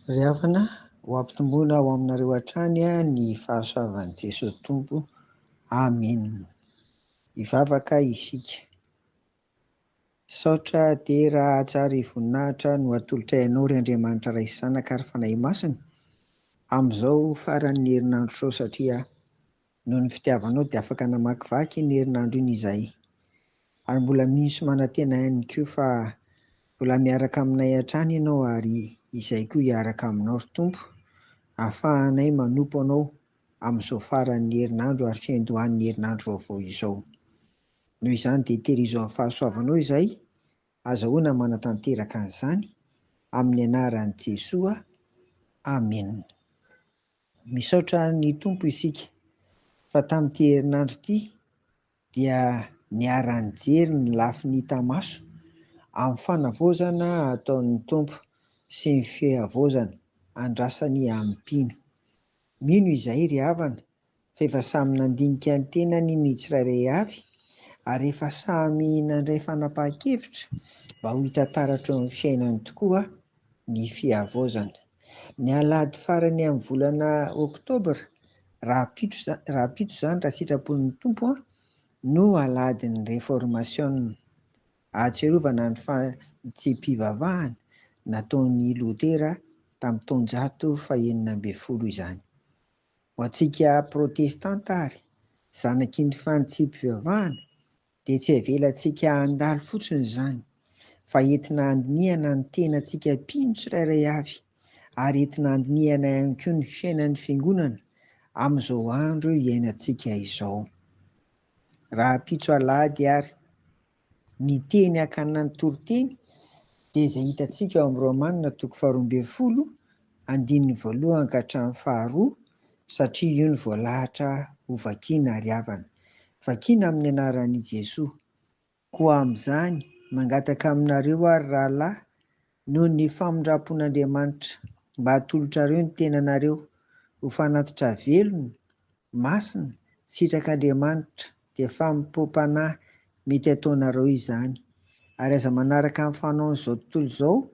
Ry havana, ho ampitomboina ao aminareo hatrany ny fahasoavan'i Jesosy Tompo. Amen. Hivavaka isika. Saotra dia raha hatsara voninahitra no atolotra ianao ry Andriamanitra Ray sy Zanaka ary Fanahy Masina amin'izao faran'ny herinandro sao, satria noho ny fitiavanao dia afaka namakivaky ny herinandro iny izahay, ary mbola misy manantena ihany koa fa mbola miaraka aminay hatrany ianao, ary izay koa hiaraka aminao ry Tompo, ahafahanay manompo anao amin'izao faran'ny herinandro ary fiandohan'ny herinandro vaovao izao. Noho izany dia tehirizo amin'ny fahasoavanao izay, azahoana manatanteraka an'izany amin'ny anaran'i Jesoa. Amen. Misaotra ny Tompo isika fa tamin'ity herinandro ity dia niara-nijery ny lafin'ny hita maso amin'ny fanavaozana ataon'ny Tompo sy ny fihavaozana andrasany amin'ny mpino. Mino izahay ry havana fa efa samy nandinika ny tenany ny tsirairay avy, ary efa samy nandray fanapahan-kevitra mba ho hita taratra eo amin'ny fiainany tokoa ny fihavaozana. Ny alahady farany amin'ny volana Oktobra, raha pitro izany raha sitrapon'ny Tompo, no aladin'ny réformation, ahatsiarovana ny tsim-pivavahana nataon'ny Lotera tamin'ny taonjato faha 19 izany. Ho antsika protestanta ary zanaky ny tsim-pivavahana dia tsy avelantsika handalo fotsiny izany, fa entina handinihana ny tenantsika mpino tsirairay avy, ary entina handinihana ihany koa ny fiainan'ny fiangonana amin'izao andro iainantsika izao. Raha pitso alahady ary ny teny hakana ny toriteny dia izay hitantsika ao amin'ny Romanina 12:1-2, satria io ny voalahatra ho vakiana ry havana. Vakiana amin'ny anaran'i Jesoa. Koa amin'izany mangataka aminareo ary rahalahy, noho ny famindrapon'Andriamanitra, mba hatolotrareo ny tenanareo ho fanatitra velona, masina, sitrak'Andriamanitra dia fanompoam-panahy mety ataonareo izany. Ary aza manaraka amin'ny fanaon'izao tontolo izao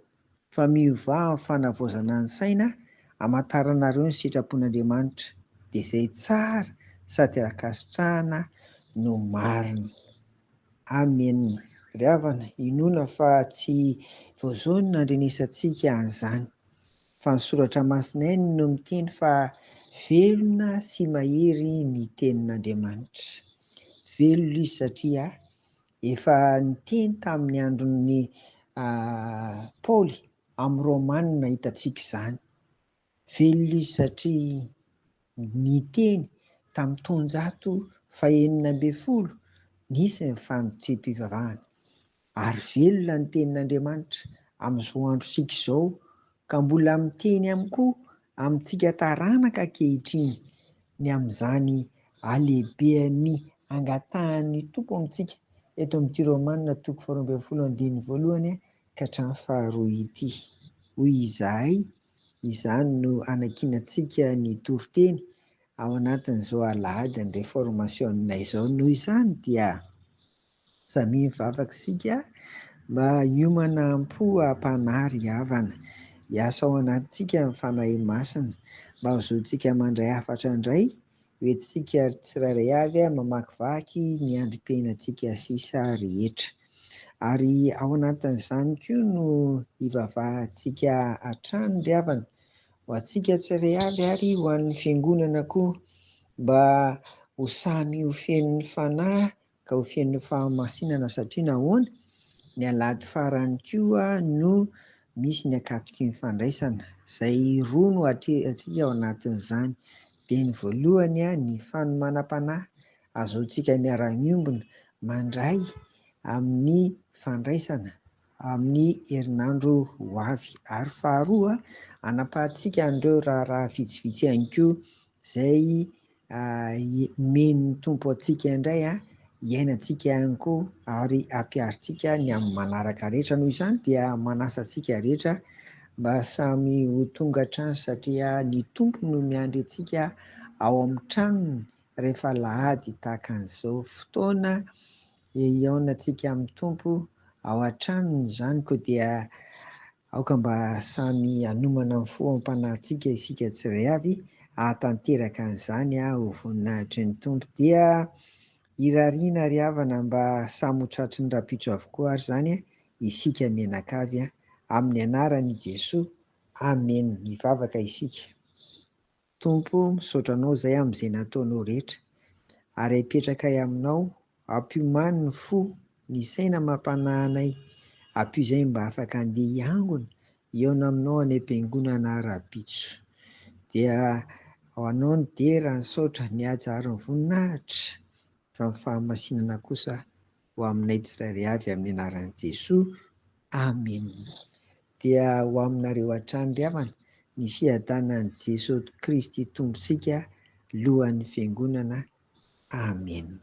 fa miovà amin'ny fanavaozana ny saina, hamantaranareo ny sitrapon'Andriamanitra, dia izay tsara sady ankasitrahana no marina. Amen. Ry havana, inoana fa tsy vaozao no nandrenesantsika an'izany, fa ny soratra masinay no miteny fa velona sy mahery ny tenin'Andriamanitra. Velona izy satria efa niteny tamin'ny andron'ny Paoly amin'ny Romanina hitantsika izany. Velona izy satria niteny tamin'ny taonjato faha 19 nisy ny fanotsim-pivavahana, ary velona ny tenin'Andriamanitra amin'izao androsika izao, ka mbola miteny ihany koa amintsika taranaka ankehitriny ny amin'izany alehibehan'ny angatahan'ny Tompo amintsika eto amin'ity Romanina 12:1-2 ity. Hoy izahay, izany no anakinantsika ny toriteny ao anatin'izao alahady ny réformation izao. Noho izany dia samy mivavaka isika mba hiomana am-po ry havana, hiasa ao anatintsika ny fanahy masina, mba hazoantsika mandray hafatra indray hoentintsika tsirairay avy mamakivaky ny androm-piainantsika sisa rehetra. Ary ao anatin'izany koa no hivavahantsika hatrany ry havana, ho antsika tsirairay avy ary ho an'ny fiangonana koa, mba ho samy ho fenon'ny fanahy ka ho fenon'ny fahamasinana, satria nahoana ny alahady farany koa no misy ny akatoky ny fandraisana, izay roa no hatrehantsika ao anatin'izany. Dia ny voalohany ny fanomanam-panahy, azahoantsika miara-miombona mandray amin'ny fandraisana amin'ny herinandro ho avy, ary faharoa anapahantsika an'ireo raharaha vitsivitsy ihany koa izay men'ny Tompo antsika indray iainantsika ihany koa, ary ampiaritsika ny amin'ny manaraka rehetra. Noho izany dia manasa antsika rehetra mba samy ho tonga hatrany, satria ny Tompo no miandry antsika ao amin'ny tranony rehefa alahady tahaka an'izao fotoana iaonantsika amin'ny Tompo ao an-tranony. Izany koa dia aoka mba samy hanomana ny fo am-panahintsika isika tsiray avy, hahatanteraka an'izany ho voninahitry ny Tompo, dia irariana ry havana mba samy ho tratry ny rapitso avokoa ary izany isika mianakavy amin'ny anaran'i Jesoa. Amen. Mivavaka isika. Tompo, misaotra anao izay amin'izay nataonao rehetra, ary hipetraka aminao, ampiomany ny fo, ny saina mampanahy anay, ampio izay mba afaka handeha hiangona eo aminao any am-piangonana rapitso. Dia ho anao ny dera, ny saotra, ny hajaron'ny voninahitra, fa ny fahamasinana kosa ho aminay tsirairay avy amin'ny anaran'i Jesoa. Amen. Dia ho aminareo hatrany ry havana, ny fiadanan'i Jesosy Kristy Tompontsika, lohan'ny fiangonana. Amen.